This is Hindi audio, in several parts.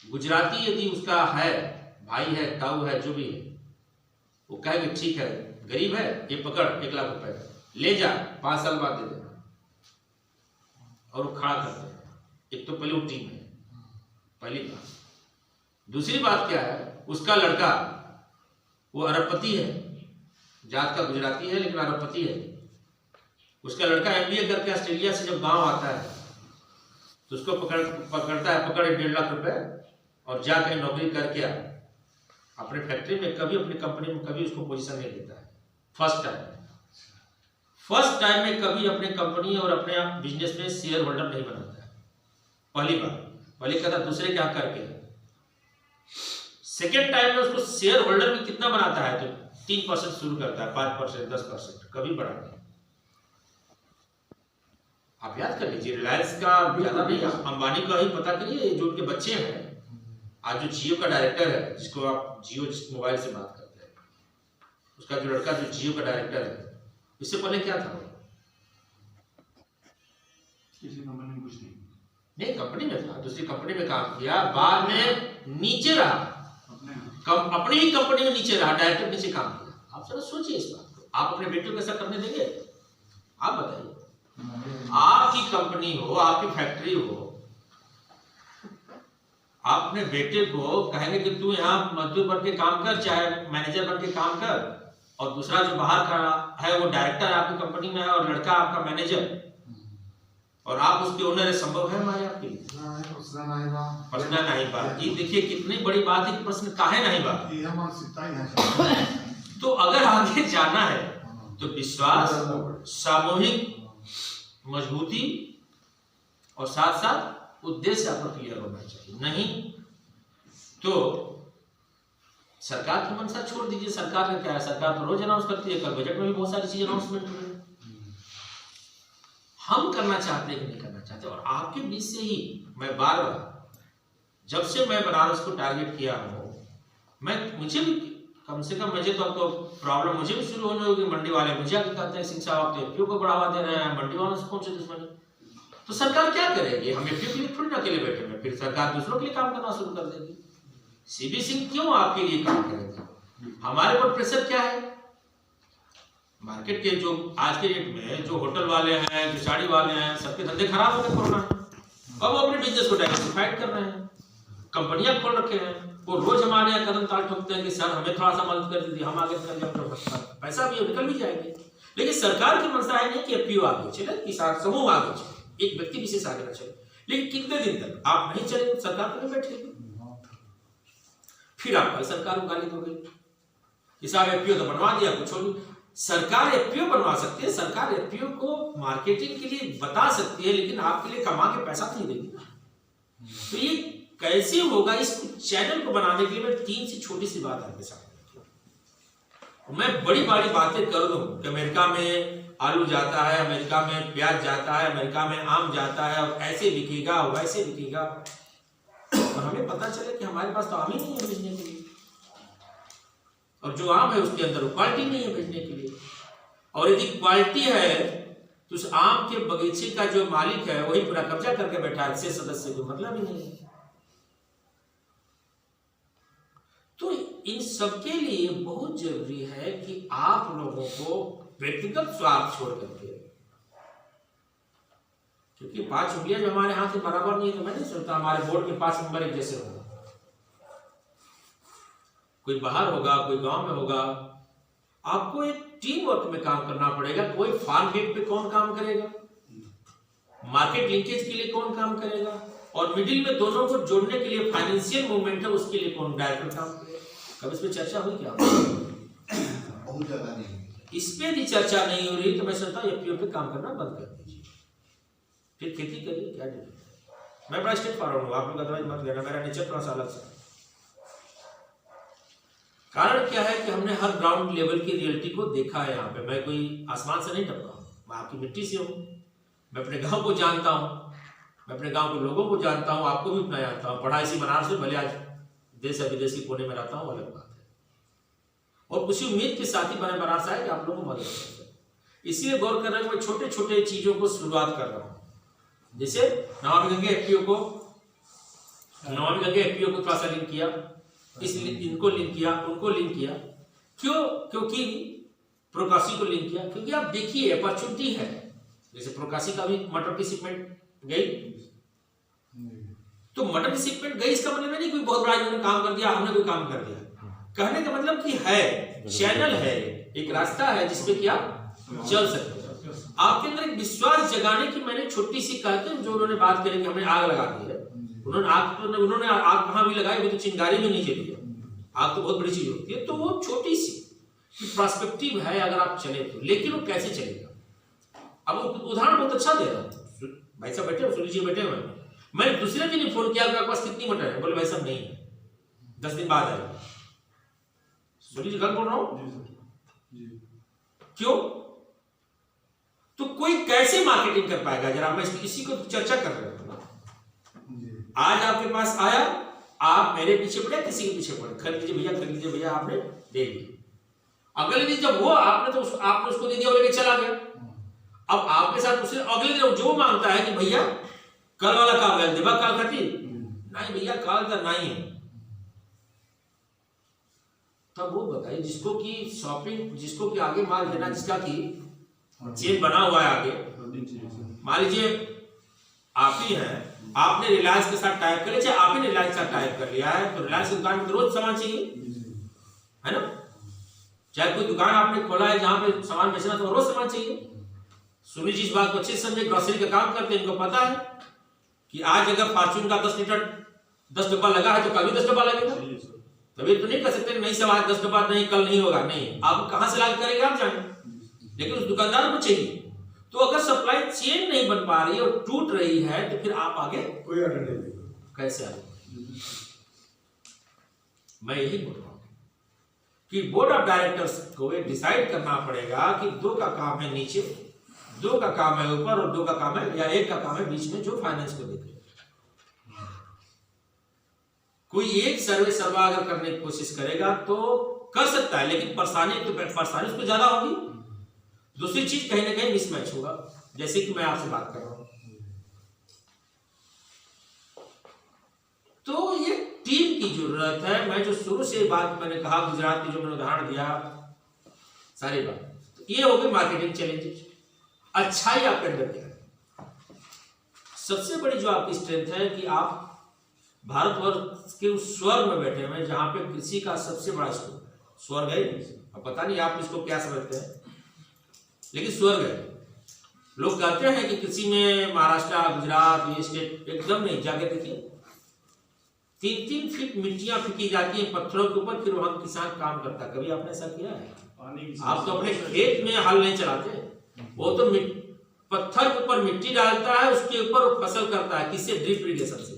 गुजराती यदि उसका है, भाई है, ताऊ है, जो भी है, वो कहे कि ठीक है गरीब है, ये पकड़ 1 लाख रुपए ले जा, 5 साल बाद दे देना, और वो खड़ा कर देना। एक तो पहले वो टीम है, पहली बात। दूसरी बात क्या है, उसका लड़का वो अरबपति है, जात का गुजराती है लेकिन अरबपति है। उसका लड़का MBA करके ऑस्ट्रेलिया से जब गांव आता है तो उसको पकड़ता है, पकड़ 1.5 लाख रुपए और जाकर नौकरी करके आ अपने फैक्ट्री में, कभी अपनी कंपनी में कभी उसको पोजीशन नहीं देता है। फर्स्ट टाइम में कभी अपने कंपनी और अपने बिजनेस में शेयर होल्डर नहीं बनाता है, पहली बार। पहले कहता दूसरे क्या करके। सेकेंड टाइम में उसको शेयर होल्डर भी कितना बनाता है, तो 3% शुरू करता है, 5%, 10%, कभी बढ़ा नहीं। आप याद कर लीजिए, रिलायंस का ज्यादा नहीं, अंबानी का ही पता करिए। जो उनके बच्चे हैं, आज जो जियो का डायरेक्टर है, जिसको आप जियो मोबाइल से बात करते हैं, उसका जो लड़का जो जियो का डायरेक्टर है, इससे पहले क्या था? किसी कंपनी में कुछ नहीं, कंपनी में था, दूसरी कंपनी में काम किया, बाद में नीचे रहा, अपनी ही कंपनी में नीचे रहा, डायरेक्टर नीचे काम किया। आप जरा सोचिए इस बात को, आप अपने बेटे को ऐसा करने देंगे? आप बताइए, आपकी कंपनी हो, आपकी फैक्ट्री हो, आप अपने बेटे को कहेंगे कि तू यहाँ मजदूर बन के काम कर, चाहे मैनेजर बन के काम कर, और दूसरा जो बाहर का है वो डायरेक्टर आपकी कंपनी में है और लड़का आपका मैनेजर, और आप उसके ओनर है? संभव है हमारे आपके लिए? प्रश्न नहीं बात। ये देखिए कितनी बड़ी बात है कि प्रश्न काहे नहीं बात। तो अगर आगे जाना है तो विश्वास, सामूहिक मजबूती और साथ साथ उद्देश्य आपका क्लियर होना चाहिए। नहीं तो सरकार की मंशा छोड़ दीजिए। सरकार का क्या है, सरकार तो रोज अनाउंस करती है, कल बजट में भी बहुत सारी चीजें अनाउंसमेंट हुई। हम करना चाहते हैं कि नहीं करना चाहते। और आपके बीच से ही मैं बार बार, जब से मैं बनारस को टारगेट किया हूँ, मुझे भी कम से कम, मुझे तो प्रॉब्लम मुझे भी शुरू होने होगी। मंडी वाले मुझे आके कहते हैं सिंह साहब आप FPO को बढ़ावा दे रहे हैं, मंडी वालों से कौन सी दुश्मनी? तो सरकार क्या करेगी? हम FPO के लिए थोड़ी ना अकेले बैठे हैं, फिर सरकार दूसरों के लिए काम करना शुरू कर देगी। CB सिंह क्यों आपके लिए काम करेगा? हमारे ऊपर प्रेशर क्या है? मार्केट के जो आज के डेट में जो होटल वाले हैं, जो साड़ी वाले हैं, सबके धंधे खराब हो गए कोरोना में। अब वो अपने बिजनेस को डाइवर्सिफाइड कर रहे हैं, कंपनियां खोल रखे हैं। वो रोज हमारे यहाँ कदम ताल ठोकते हैं कि सर हमें थोड़ा सा मदद कर दीजिए, हम आगे कर जाए, पैसा भी निकल भी जाएंगे। लेकिन सरकार की मंशा है नहीं कि FPO आगे चले, किसान समूह आगे चले, एक व्यक्ति विशेष आगे न चले। लेकिन कितने दिन तक आप नहीं चलेंगे, सरकार तो नहीं बैठेगी। फिर आप कल सरकार को गाली दोगे कि साहब FPO तो बनवा दिया, कुछ नहीं। सरकार FPO बनवा सकती है, सरकार FPO को मार्केटिंग के लिए बता सकती है, लेकिन आपके लिए कमा के पैसा नहीं देगी। तो ये कैसे होगा? इस चैनल को बनाने के लिए मैं 3 से छोटी सी बात आपके साथ, मैं बड़ी बड़ी बातें कर दूं कि अमेरिका में आलू जाता है, अमेरिका में प्याज जाता है, अमेरिका में आम जाता है, और ऐसे बिकेगा वैसे बिकेगा, और हमें पता चले कि हमारे पास तो आम ही नहीं है बेचने के लिए, और जो आम है उसके अंदर क्वालिटी नहीं है बेचने के लिए। और यदि क्वालिटी है तो उस आम के बगीचे का जो मालिक है वही पूरा कब्जा करके बैठा है, इससे सदस्य को मतलब ही नहीं है। तो इन सबके लिए बहुत जरूरी है कि आप लोगों को व्यक्तिगत स्वार्थ छोड़ करके, क्योंकि 5 उंगलियां जो हमारे हाथ में बराबर नहीं है, तो मैं नहीं सोचता हमारे बोर्ड के 5 मेंबर एक जैसे होगा। कोई बाहर होगा, कोई गांव में होगा। आपको एक टीम वर्क में काम करना पड़ेगा। कोई फार्म गेट पे कौन काम करेगा, मार्केट लिंकेज के लिए कौन काम करेगा, और मिडिल में दोनों को जोड़ने के लिए फाइनेंशियल मूवमेंट है, उसके लिए कौन डायरेक्टर काम करेगा। कब इस पे चर्चा हुई क्या? बहुत ज्यादा नहीं। इस पे भी चर्चा नहीं हो रही, तो मैं सोचता हूँ FPO पे काम करना बंद कर दीजिए, फिर खेती करिए। क्या डिफरेंस? मैं बड़ा स्ट्रेट फॉरवर्ड हूँ, आप लोग अदरवाइज मत लेना, मेरा नेचर थोड़ा सा अलग सा। कारण क्या है कि हमने हर ग्राउंड लेवल की रियलिटी को देखा है। यहाँ पे मैं कोई आसमान से नहीं टपका हूँ, मैं आपकी मिट्टी से हूँ। मैं अपने गांव को जानता हूँ, मैं अपने गांव के लोगों को जानता हूँ, आपको भी उतना जानता हूँ। पढ़ा इसी बनारस में, भले आज देश या विदेशी कोने में रहता हूँ, अलग बात है। और उसी उम्मीद के साथ ही मैंने बनारस आया कि आप लोगों को मदद करेंगे। इसलिए गौर कर रहे हैं, मैं छोटे छोटे चीजों को शुरुआत कर रहा हूँ। जैसे नमामि गंगे FPO को नमामि गंगे एफपीओ को थोड़ा सा लिंक किया, इनको लिंक किया, उनको लिंक किया। क्यों? क्योंकि प्रोकासी को लिंक किया, क्योंकि आप देखिए अपॉर्चुनिटी है। जैसे प्रोकासी का भी मटर की शिपमेंट गई, तो मटर की शिपमेंट गई इसका मतलब नहीं कोई बहुत बड़ा इन्होंने काम कर दिया, हमने कोई काम कर दिया। कहने का मतलब कि है चैनल है, एक रास्ता है जिसपे कि आप चल सकते हो। आपके अंदर एक विश्वास जगाने की मैंने छोटी सी कहते हैं जो उन्होंने बात करी कि हमने आग लगा दी है। उन्होंने आग कहाँ भी लगाई, वो तो चिंगारी में नहीं चली है। आग तो बहुत बड़ी चीज होती है, तो वो छोटी सी पर्सपेक्टिव है अगर आप चले तो। लेकिन वो कैसे चलेगा? अब उदाहरण बहुत अच्छा दे रहा हूँ। भाई साहब बैठे, सुनील जी बैठे हुए, मैं दूसरे दिन ही फोन किया आपके पास कितनी मटर है? बोले भाई साहब नहीं है, 10 दिन बाद आएगा। सुनील जी गलत बोल रहा हूँ? क्यों? तो कोई कैसे मार्केटिंग कर पाएगा? जरा मैं इसी को चर्चा कर रहा हूं। आज आपके पास आया, आप मेरे पीछे पड़े, किसी के पीछे पड़े, खरीद लीजिए भैया, आपने दे दिया। अगले दिन जब वो आपने उसको दे दिया, वो लेके चला गया। अब आपके साथ उसने अगले दिन जो मांगता है कि भैया कल वाला काम है, देवा काल खटी नहीं भैया, काल का नहीं है। तब वो बताइए जिसको कि शॉपिंग, जिसको कि आगे माल देना, जिसका कि चेन बना हुआ है आगे। मान लीजिए आप ही हैं, आपने रिलायंस के साथ टाइप कर लिया, चाहे आप ही रिलायंस के साथ टाइप कर लिया है, तो रिलायंस की दुकान में रोज सामान चाहिए, है ना? चाहे कोई दुकान आपने खोला है जहां पे सामान बेचना, तो रोज सामान चाहिए। सुनील जी इस बात को अच्छे से समझे, ग्रोसरी का काम करते हैं, इनको पता है कि आज अगर फॉर्च्यून का 10 डब्बा लगा है तो कल भी 10 डब्बा लगेगा। तभी तो नहीं कर सकते नहीं सवाल 10 डब्बा नहीं कल नहीं होगा, नहीं, आप कहां से लागू करेंगे आप जाने, लेकिन उस दुकानदार को चाहिए। तो अगर सप्लाई चेन नहीं बन पा रही है और टूट रही है, तो फिर आप आगे कोई ऑर्डर नहीं देगा, कैसे आगे? मैं यही बोल रहा हूं कि बोर्ड ऑफ डायरेक्टर्स को ये डिसाइड करना पड़ेगा कि 2 का काम है नीचे, 2 का काम है ऊपर, और 2 का काम है या 1 का काम है बीच में, जो फाइनेंस को देखे। कोई एक सर्वा अगर करने की कोशिश करेगा तो कर सकता है, लेकिन परेशानी उसको ज्यादा होगी। दूसरी चीज कहीं ना कहीं मिसमैच होगा, जैसे कि मैं आपसे बात कर रहा हूं। तो ये टीम की जरूरत है। मैं जो शुरू से बात मैंने कहा, गुजरात की जो मैंने उदाहरण दिया, सारी बात तो ये हो गई मार्केटिंग चैलेंजेस। अच्छाई आपके अंदर क्या है? सबसे बड़ी जो आपकी स्ट्रेंथ है कि आप भारतवर्ष के उस स्वर्ग में बैठे हुए जहां पे कृषि का सबसे बड़ा स्वर्ग है। अब पता नहीं आप इसको क्या समझते हैं, लेकिन स्वर्ग है। लोग कहते हैं कि कृषि में महाराष्ट्र, गुजरात, ये स्टेट एकदम नहीं। जाके देखिए, 3-3 फीट मिट्टियां फेंकी जाती हैं पत्थरों के ऊपर, फिर वहां किसान काम करता है। कभी आपने ऐसा किया है? आप तो अपने खेत में हल नहीं चलाते, वो तो पत्थर के ऊपर मिट्टी डालता है, उसके ऊपर वो फसल करता है। किससे? ड्रिप इरिगेशन से।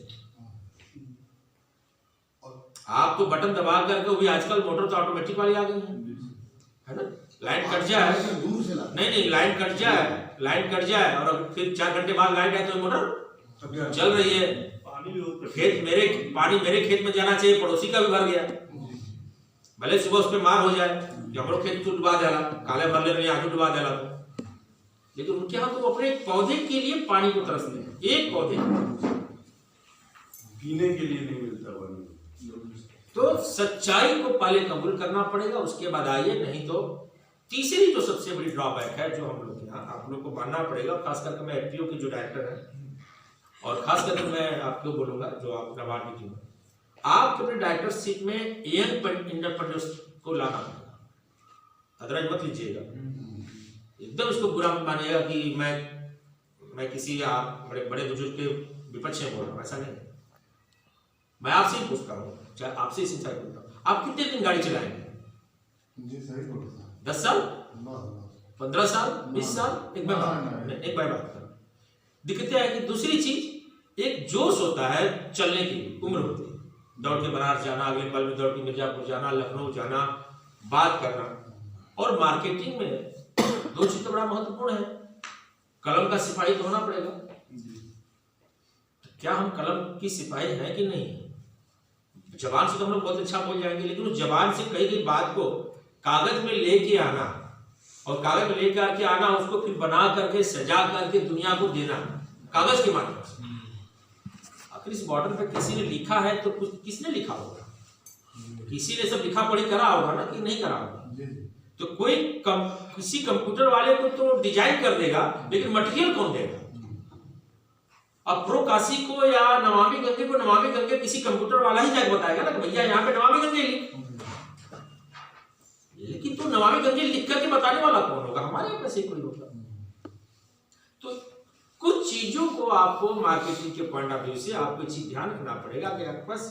आप तो बटन दबा करके, वो भी आजकल मोटर तो ऑटोमेटिक वाली आ गई है ना? लाइन कट जाए, नहीं लाइन कट जाए और फिर 4 घंटे बाद लाइन आए तो मोटर चल रही है। पानी मेरे खेत में जाना चाहिए, पड़ोसी का भी भर गया, भले सुबह उस पर मार हो जाए, हमरो खेत को डुबा देला, काले भर ले रहे आज डुबा देला। लेकिन उनके यहाँ तो अपने पौधे के लिए पानी को तरसते हैं, एक पौधे पीने के लिए नहीं मिलता पानी। तो सच्चाई को पहले कबूल करना पड़ेगा, उसके बाद आइए। नहीं तो तीसरी जो सबसे बड़ी ड्रॉबैक है जो हम लोग यहाँ आप लोग को मानना पड़ेगा, खास करके मैं एफपीओ के जो डायरेक्टर हैं, और खास करके मैं आपको बोलूंगा जो आप नबार्ड की टीम, आप अपने डायरेक्टरशिप में यंग एंटरप्रेन्योर्स को लाना पड़ेगा। अदरवाइज मत लीजिएगा, एकदम इसको बुरा मत मानिएगा कि मैं किसी आप बड़े बुजुर्ग के विपक्ष में बोल रहा हूँ, ऐसा नहीं। मैं आपसे ही पूछता हूँ, चाहे आपसे ही सिंचाई करता हूँ, आप कितने दिन गाड़ी चलाएंगे? जी सही बोल रहे हैं। 10 साल, 15 साल, 20 साल? एक बार बात कर। दिक्कत है कि दूसरी चीज, एक जोश होता है चलने की, उम्र होती है, दौड़ के बनारस जाना, अगले पल में दौड़ के मिर्जापुर जाना, लखनऊ जाना, बात करना। और मार्केटिंग में 2 चीज तो बड़ा महत्वपूर्ण है, कलम का सिपाही तो होना पड़ेगा। तो क्या हम कलम की सिपाही हैं कि नहीं? जबान से तो हम लोग बहुत अच्छा बोल जाएंगे, लेकिन उस जबान से कही गई बात को कागज में लेके आना, और कागज में लेकर आके आना, उसको फिर बना करके सजा करके दुनिया को देना कागज के माध्यम से। अगर इस बॉर्डर पे किसी ने लिखा है तो कुछ किसने लिखा होगा? किसी ने सब लिखा पढ़ी करा होगा ना, कि नहीं करा होगा? तो कोई किसी कंप्यूटर वाले को तो डिजाइन कर देगा, लेकिन मटेरियल कौन देगा? अब प्रो काशी को या नमामि गंगे को नमामि गंगे किसी कंप्यूटर वाला ही जाके बताएगा ना कि भैया यहाँ पे नमामि गंगे लिख, लेकिन तो नमामि गंगे लिख करके बताने वाला कौन होगा? हमारे यहाँ से कोई होगा। तो कुछ चीजों को आपको मार्केटिंग के पॉइंट ऑफ व्यू से आपको चीज ध्यान रखना पड़ेगा कि आपके पास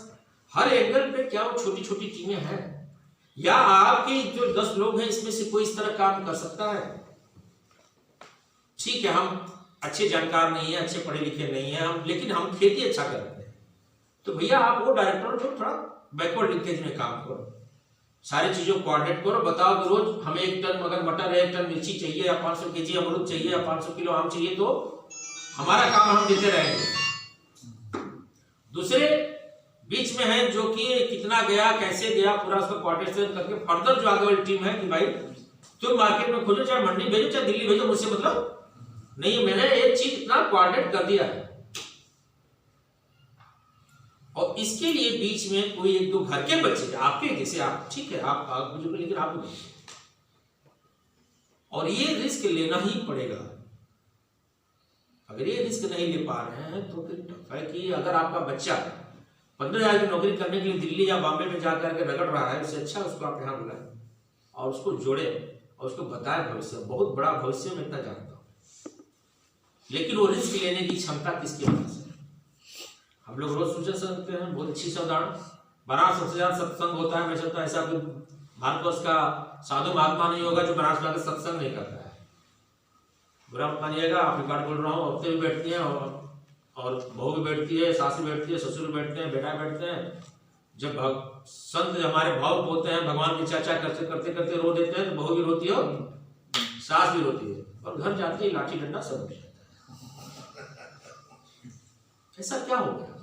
हर एंगल पे क्या वो छोटी छोटी टीमें हैं, या आपके जो 10 लोग हैं इसमें से कोई इस तरह काम कर सकता है। ठीक है, हम अच्छे जानकार नहीं है, अच्छे पढ़े लिखे नहीं है हम, लेकिन हम खेती अच्छा करते हैं, तो भैया आप वो डायरेक्टर जो थोड़ा बैकवर्ड लिंकेज में काम करो, सारी चीजों को कोऑर्डिनेट करो, बताओ कि रोज हमें 1 टन अगर मटर है, 1 टन मिर्ची चाहिए, या 500 केजी अमरूद चाहिए, या 500 किलो आम चाहिए, तो हमारा काम हम देते रहेंगे। दूसरे बीच में है जो कि कितना गया, कैसे गया, पूरा उसका कोऑर्डिनेशन करके फर्दर जो आगे वाली टीम है कि भाई तुम मार्केट में खोजो, चाहे मंडी भेजो, चाहे दिल्ली भेजो, मुझसे मतलब नहीं, मैंने एक चीज इतना कोऑर्डिनेट कर दिया है। और इसके लिए बीच में कोई 1-2 घर के बच्चे आपके जैसे, आप ठीक है आप बुजुर्ग, लेकिन आप और ये रिस्क लेना ही पड़ेगा। अगर ये रिस्क नहीं ले पा रहे हैं तो फिर टफ है कि अगर आपका बच्चा 15,000 की नौकरी करने के लिए दिल्ली या बॉम्बे में जाकर के रगड़ रहा है, उससे अच्छा उसको आप यहाँ बुलाएं और उसको जोड़े और उसको बताएं भविष्य, बहुत बड़ा भविष्य में इतना जानता हूँ, लेकिन वो रिस्क लेने की क्षमता किसके पास है? हम लोग रोज सोच सकते हैं, बहुत अच्छी उदाहरण, बनारस सबसे ज्यादा सत्संग होता है। मैं सोचता ऐसा कोई भारतवर्ष का साधु महात्मा नहीं होगा जो बनारस में आकर सत्संग नहीं करता है। बुरा मत मानिएगा, आप रिकॉर्ड बोल रहा हूँ, औरतें भी बैठती हैं और बहू भी बैठती है, सास भी बैठती है, ससुर भी बैठते हैं, बेटा बैठते हैं। जब संत हमारे भाव बोलते हैं, भगवान की चर्चा करते करते करते रो देते हैं, तो बहू भी रोती है और सास भी रोती है, और घर जाते ही लाठी डंडा सब मिल जाता है। ऐसा क्या हो गया?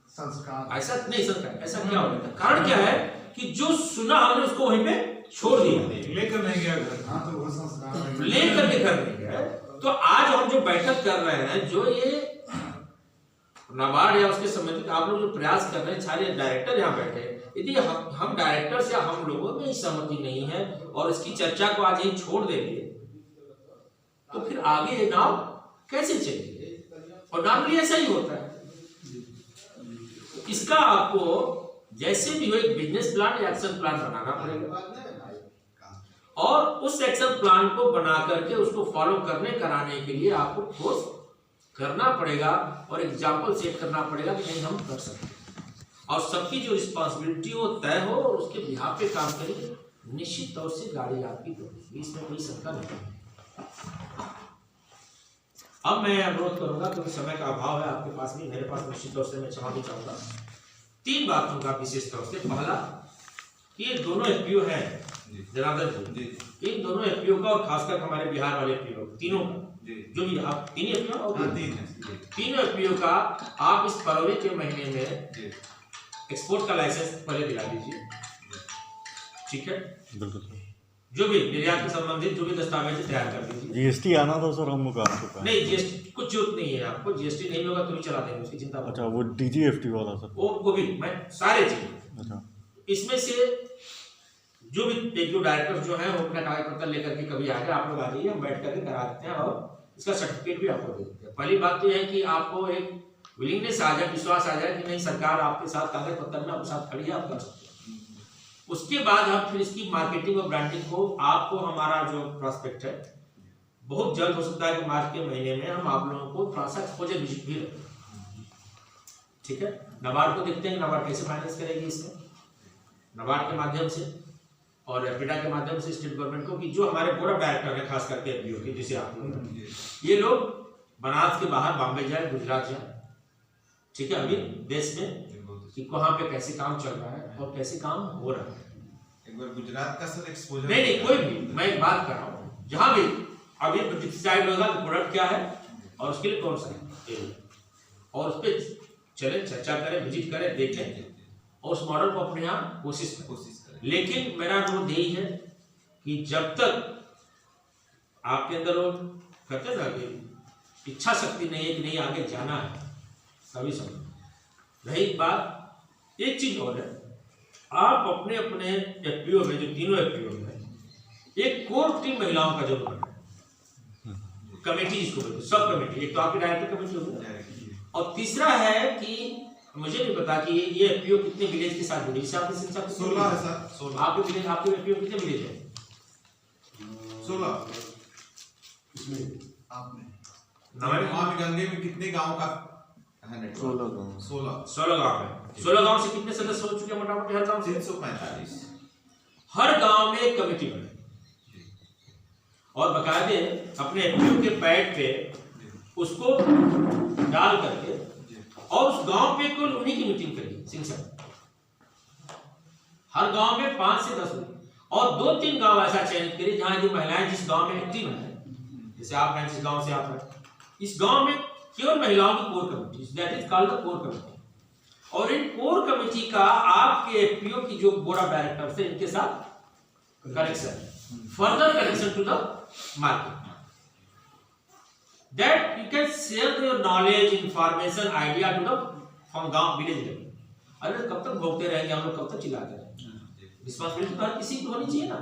संस्कार ऐसा नहीं, संस्कार ऐसा क्या हो गया? कारण क्या है कि जो सुना हमने उसको वहीं पे छोड़ दिया, लेकर नहीं गया घर। हाँ, तो वो संस्कार लेकर के घर नहीं गया। तो आज हम जो बैठक कर रहे हैं, जो ये नाबार्ड या उसके संबंधित आप लोग जो प्रयास कर रहे हैं, सारे डायरेक्टर यहाँ बैठे, यदि हम डायरेक्टर्स या हम लोगों में सहमति नहीं है और इसकी चर्चा को आज यही छोड़ देंगे, तो फिर आगे ये नाव कैसे चलेगी? और नॉर्मली ऐसा ही होता है। इसका आपको जैसे भी हो एक बिजनेस प्लान या एक्शन प्लान बनाना पड़ेगा, और उस एक्शन प्लान को बना करके उसको फॉलो करने कराने के लिए आपको ठोस करना पड़ेगा और एग्जाम्पल सेट करना पड़ेगा कि नहीं हम कर सकते, और सबकी जो रिस्पॉन्सिबिलिटी हो तय हो और उसके बिहाफ पे काम करेंगे, निश्चित तौर से गाड़ी आपकी दौड़ेगी, इसमें कोई शंका नहीं। अब मैं अनुरोध करूंगा क्योंकि समय का अभाव है आपके पास भी, मेरे पास निश्चित तौर से मैं क्षमा भी चाहूंगा। 3 बात होगा विशेष तौर से। पहला, ये दोनों एफपीओ हैं जनार्दन जी, इन दोनों एफपीओ का और खासकर हमारे बिहार वाले एफपीओ तीनों का, जो भी आप तीन एफपीओ और तीनों एफपीओ का आप इस फरवरी के महीने में एक्सपोर्ट का लाइसेंस पहले दिला दीजिए, ठीक है? बिल्कुल। जो भी निर्यात से संबंधित जो भी दस्तावेज तैयार कर दीजिए। जीएसटी आना था सर हम लोग आपको? नहीं, जीएसटी कुछ जरूरत नहीं है आपको, जीएसटी नहीं होगा तो भी चला देंगे, उसकी चिंता। अच्छा, वो डीजीएफटी वाला सर, वो भी मैं सारे चीजें। अच्छा, इसमें से जो भी एक दो डायरेक्टर जो है वो अपना कागज पत्र लेकर के कभी आ जाए, आप लोग आ जाइए, हम बैठ करके करा देते हैं और इसका सर्टिफिकेट भी आपको दे देते हैं। पहली बात तो यह है कि आपको एक विलिंगनेस आ जाए, विश्वास आ जाए कि नहीं सरकार आपके साथ कागज पत्र में आपके साथ खड़ी है, आप कर सकते हैं। उसके बाद हम फिर इसकी मार्केटिंग और ब्रांडिंग को, आपको हमारा जो प्रोस्पेक्ट है बहुत जल्द हो सकता है कि मार्च के महीने में हम आप लोगों को थोड़ा सा एक्सपोजर विजिट भी रखें, ठीक है? नबार्ड को देखते हैं नबार्ड कैसे फाइनेंस करेगी इसमें, नबार्ड के माध्यम से और एपिडा के माध्यम से स्टेट गवर्नमेंट को, कि जो हमारे बोर्ड ऑफ डायरेक्टर है खास करके एफपीओ के, जैसे आप लोग, ये लोग बनारस के बाहर बॉम्बे जाए, गुजरात जाए, ठीक है, अभी देश में कि वहाँ पे कैसे काम चल रहा है और कैसे काम हो रहा है। एक बार गुजरात का सर एक्सपोजर, नहीं कोई भी, मैं एक बात कर रहा हूँ, जहाँ भी अभी डिसाइड होगा कि प्रोडक्ट क्या है और उसके लिए कौन सा है, और उस पर चले, चर्चा करें, विजिट करें, देखें और उस मॉडल को अपने यहाँ कोशिश करें। लेकिन मेरा अनुरोध यही है कि जब तक आपके अंदर वो कहते हैं ना कि इच्छा शक्ति नहीं है कि नहीं आगे जाना है, सभी समय रही बात, एक चीज और है, आप अपने अपने एफपीओ में, जो तीनों एफपीओ में एक कोर टीम महिलाओं का जरूर है, कमेटी जिसको बोलते हैं, सब कमेटी। एक तो आपकी डायरेक्टर कमेटी होगी, और तीसरा है कि मुझे नहीं पता कि ये एफपीओ कितने विलेज के साथ जुड़ी। 16 है सर, 16। आपके विलेज, आपके एफपीओ कितने विलेज है? 16 इसमें आपने नमामि गंगे में कितने गांव का है नेटवर्क? 16 गांव। 16 गांव है। 16 गांव से कितने सदस्य हो चुके हैं मोटामोटी हर गांव से? 345। हर गांव में एक कमेटी बने और बकायदे अपने एफपीओ के पैड पे उसको डाल करके और उस गांव पे कुल उन्हीं की मीटिंग करिए। सिंह साहब हर गांव में 5 से 10 लोग, और 2-3 गांव ऐसा चयनित करिए जहां जो महिलाएं जिस गांव में एक्टिव हैं, जैसे आप हैं जिस गांव से आप हैं, इस गांव में केवल महिलाओं की core committee, that is called the core committee. और इन कोर कमेटी का आपके एफपीओ की जो बोर्ड ऑफ डायरेक्टर्स है इनके साथ connection, further connection to the market, that you can share your knowledge, information, idea to the from गांव विलेज लेवल। अरे कब तक भोगते रहेंगे हम लोग, कब तक चिल्लाते रहेंगे? रिस्पांसिबिलिटी तो हर किसी की होनी चाहिए ना।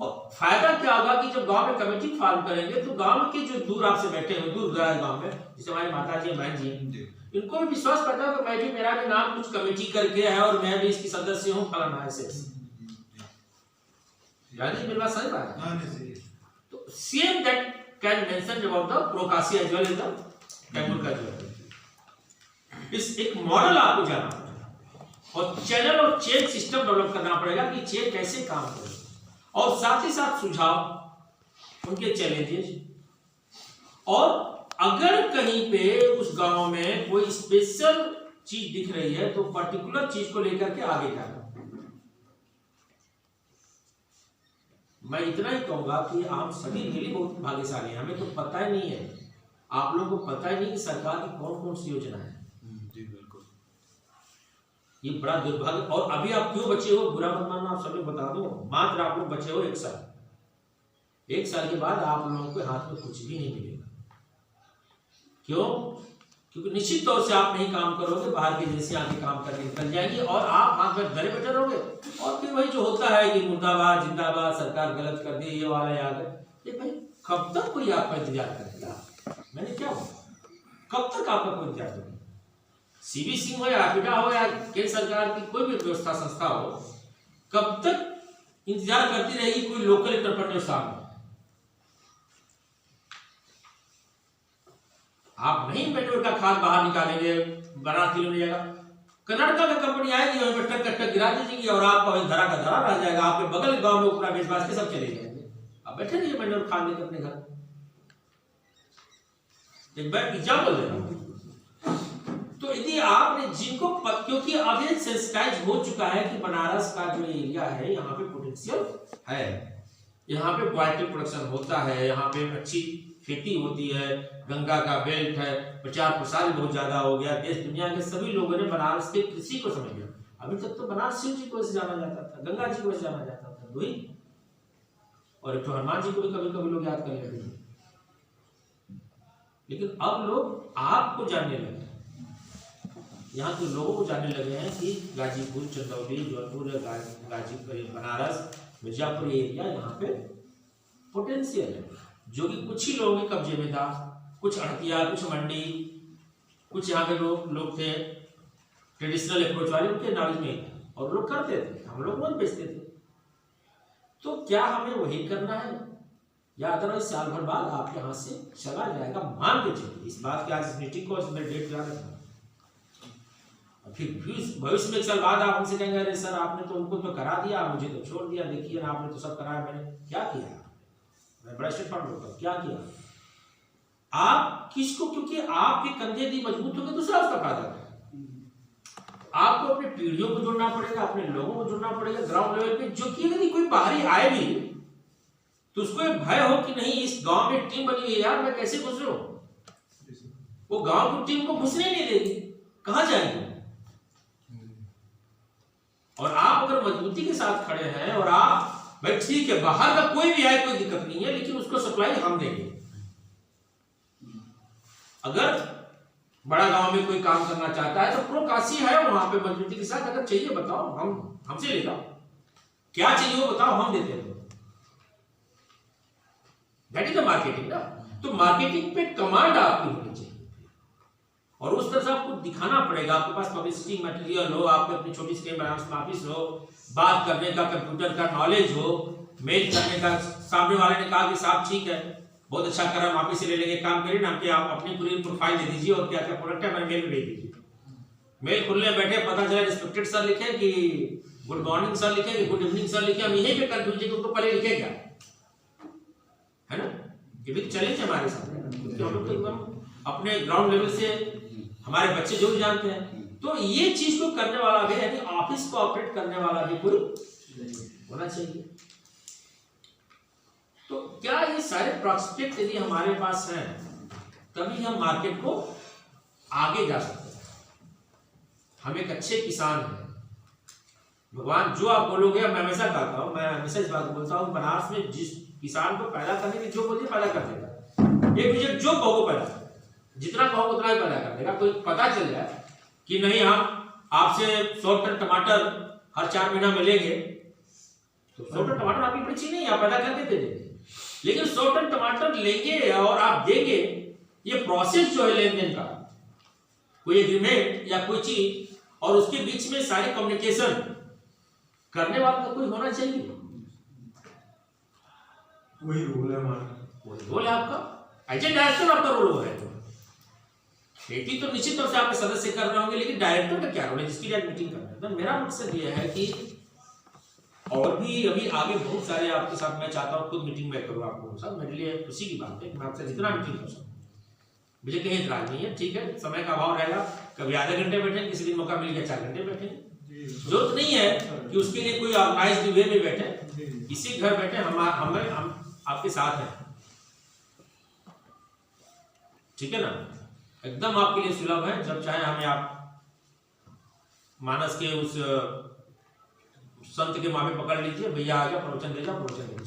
और फायदा क्या होगा कि जब गांव में कमेटी फॉर्म करेंगे तो गांव के जो दूर आपसे बैठे हुए, दूर दराज गांव में, जैसे हमारी माता जी, बहन जी, इनको भी विश्वास पड़ता है कि मैं भी, मेरा भी नाम कुछ कमेटी करके है और मैं भी इसकी सदस्य हूँ, फलाना ऐसे। यानी मेरी बात समझ पा रहे हैं? तो same that can mention about the Procassi as well as the Tagore का जो इस एक मॉडल आपको जाना पड़ेगा और चैनल और चेन सिस्टम डेवलप करना पड़ेगा कि चेन कैसे काम करे, और साथ ही साथ सुझाव, उनके चैलेंजेस, और अगर कहीं पे उस गांव में कोई स्पेशल चीज दिख रही है तो पर्टिकुलर चीज को लेकर के आगे जाना। मैं इतना ही कहूंगा कि आप सभी रियली बहुत भाग्यशाली हैं। हमें तो पता ही नहीं है, आप लोगों को पता ही नहीं कि सरकार की कौन कौन सी योजना है। जी बिल्कुल, ये बड़ा दुर्भाग्य। और अभी आप क्यों बचे हो, बुरा मत मानना, आप सभी बता दो, मात्र आप लोग बचे हो 1 साल। 1 साल के बाद आप लोगों के हाथ में कुछ भी नहीं मिलेगा। क्यों? क्योंकि निश्चित तौर से आप नहीं काम करोगे, बाहर के जैसे आके काम करके निकल जाएंगे और आप हाथ में धरे बैठे रहोगे, और फिर वही जो होता है कि मुर्दाबाद, जिंदाबाद, सरकार गलत कर दी, ये वाला याद है। ये भाई कब तक कोई आपका इंतजार करेगा? मैंने क्या बोला, कब तक आपका कोई इंतजार करेगा? सीबी सिंह हो या आपिटा हो या केंद्र सरकार की कोई भी व्यवस्था संस्था हो, कब तक इंतजार करती रहेगी कोई लोकल इंटरप्रेन्योर सामने? आप नहीं पेट्रोल का खाद बाहर निकालेंगे, बनारस किलो नहीं जाएगा, कर्नाटका का कंपनी आएगी, वहीं पर ट्रक गिरा दीजिएगी और आपका वहीं धरा का धरा रह जाएगा। आपके बगल गांव में पूरा बेच-बाच के सब चले जाएंगे। अब बैठे रहिए पेट्रोल खाद लेकर अपने घर। एक बार एग्जाम्पल दे रहा हूं। तो यदि आपने जिनको, क्योंकि अब ये सेंसिटाइज हो चुका है कि बनारस का जो एरिया है यहाँ पे पोटेंशियल है, यहाँ पे क्वालिटी प्रोडक्शन होता है, यहाँ पे अच्छी खेती होती है, गंगा का बेल्ट है, प्रचार प्रसार बहुत ज्यादा हो गया, देश दुनिया के सभी लोगों ने बनारस के कृषि को समझ लिया। अभी तक तो बनारस शिव जी को वैसे जाना जाता था, गंगा जी को वैसे जाना जाता था, वही, और एक तो हनुमान जी को भी कभी कभी लोग याद कर लेते हैं। लेकिन अब लोग आपको जानने लगे, यहाँ के लोगों को जानने लगे हैं कि गाजीपुर, चंदौली, जौनपुर, गाजीपुर, बनारस, मिर्जापुर एरिया यहाँ पे पोटेंशियल है, जो कि कुछ ही लोगों के कब्जे में था। कुछ अड़तिया, कुछ मंडी, कुछ यहाँ पे लोग थे ट्रेडिशनल अप्रोच वाले, उनके नॉलेज में, और लोग करते थे, हम लोग बहुत बेचते थे। तो क्या हमें वही करना है, या अदरवाइज साल भर बाद आपके हाथ से चला जाएगा? मान के चलिए इस बात की, आज इस मीटिंग को इसमें डेट याद रखना। फिर भविष्य में 1 साल बाद आप हमसे कहेंगे अरे सर आपने तो उनको तो करा दिया, मुझे तो छोड़ दिया, देखिए ना आपने तो सब कराया, मैंने क्या किया? मैं बड़ा स्ट्रेटफॉर्वर्ड होता हूं, क्या किया? आप किसको, क्योंकि आपके कंधे यदि मजबूत होंगे दूसरा उसका फायदा है। आपको अपने पीढ़ियों को जोड़ना पड़ेगा, अपने लोगों को जोड़ना पड़ेगा ग्राउंड लेवल पे, जो कि यदि कोई बाहरी आए भी तो उसको एक भय हो कि नहीं इस गांव में टीम बनी हुई है यार, मैं कैसे घुसूं? वो गांव की टीम को घुसने नहीं देगी, कहां जाएंगे? और आप अगर मजबूती के साथ खड़े हैं और आप भाई ठीक है बाहर का कोई भी आए कोई दिक्कत नहीं है, लेकिन उसको सप्लाई हम देंगे। अगर बड़ा गांव में कोई काम करना चाहता है तो प्रोकाशी है वहां पे मजबूती के साथ, अगर चाहिए बताओ, हम हमसे ले जाओ, क्या चाहिए वो बताओ, हम देते हैं। दैट इज द मार्केटिंग ना। तो मार्केटिंग पे कमांड आपकी होनी चाहिए और उस तरह से आपको दिखाना पड़ेगा। आपके पास पब्लिसिटी मटेरियल हो, आपके अपनी छोटी स्क्रीन ऑफिस हो, बात करने का कंप्यूटर का नॉलेज हो, मेल करने का, सामने वाले ने कहा कि साहब ठीक है, बहुत अच्छा करा, वापिस से ले लेंगे, काम करिए ना, आप अपनी पूरी प्रोफाइल दे दीजिए और क्या क्या प्रोडक्ट है मैंने मेल भेज दीजिए। मेल खुलने बैठे पता चला रिस्पेक्टेड सर लिखे कि गुड मॉर्निंग सर लिखे कि गुड इवनिंग सर लिखे, हम यहीं पे कंफ्यूज है कि उनको पहले लिखे क्या है ना। ये भी चैलेंज है हमारे सामने, क्योंकि हम लोग तो एकदम अपने ग्राउंड लेवल से हमारे बच्चे जो भी जानते हैं। तो ये चीज को करने वाला भी, यानी ऑफिस को ऑपरेट करने वाला भी कोई होना चाहिए। तो क्या ये सारे प्रोस्पेक्ट यदि हमारे पास हैं तभी हम मार्केट को आगे जा सकते हैं। हम एक अच्छे किसान हैं, भगवान जो आप बोलोगे, मैं हमेशा कहता हूं, मैं हमेशा इस बात को बोलता हूं, बनारस में जिस किसान को पैदा करने की जो बोलिए पैदा कर देगा। एक मुझे जो कहो पैदा, जितना कहो उतना ही पैदा कर देगा। कोई पता चल जाए कि नहीं हम आपसे 100 टन टमाटर हर 4 महीना मिलेंगे, तो 100 टन टमाटर आपकी बड़ी चीज नहीं है, आप पैदा करके दे देंगे। लेकिन 100 टन टमाटर लेंगे और आप देंगे, ये प्रोसेस जो है लेन देन का, कोई एग्रीमेंट या कोई चीज, और उसके बीच में सारी कम्युनिकेशन करने वाला तो कोई होना चाहिए। वही रोल है हमारा, वही रोल है आपका, एज ए डायरेक्टर आपका रोल है। खेती तो निश्चित तौर से आपके सदस्य कर रहे होंगे, लेकिन डायरेक्टर का क्या रोल है जिसकी लिए मीटिंग करना है। तो मेरा मकसद यह है कि और भी अभी आगे बहुत सारे आपके साथ मैं चाहता हूँ खुद मीटिंग में करूँ आपको साथ, मेरे लिए खुशी की बात है कि मैं आपसे जितना मीटिंग कर सकूँ, मुझे कहीं इतराज नहीं है। ठीक है, समय का अभाव रहेगा, कभी आधे घंटे बैठे, किसी दिन मौका मिल गया 4 घंटे बैठे, जरूरत नहीं है कि उसके लिए कोई ऑर्गेनाइज्ड वे में बैठे, इसी घर बैठे हम आपके साथ हैं, ठीक है ना, एकदम आपके लिए सुलभ है। जब चाहे हमें आप मानस के उस संत के मामे पकड़ लीजिए, भैया आ गया, प्रवचन दे जाओ, प्रवचन दीजिए।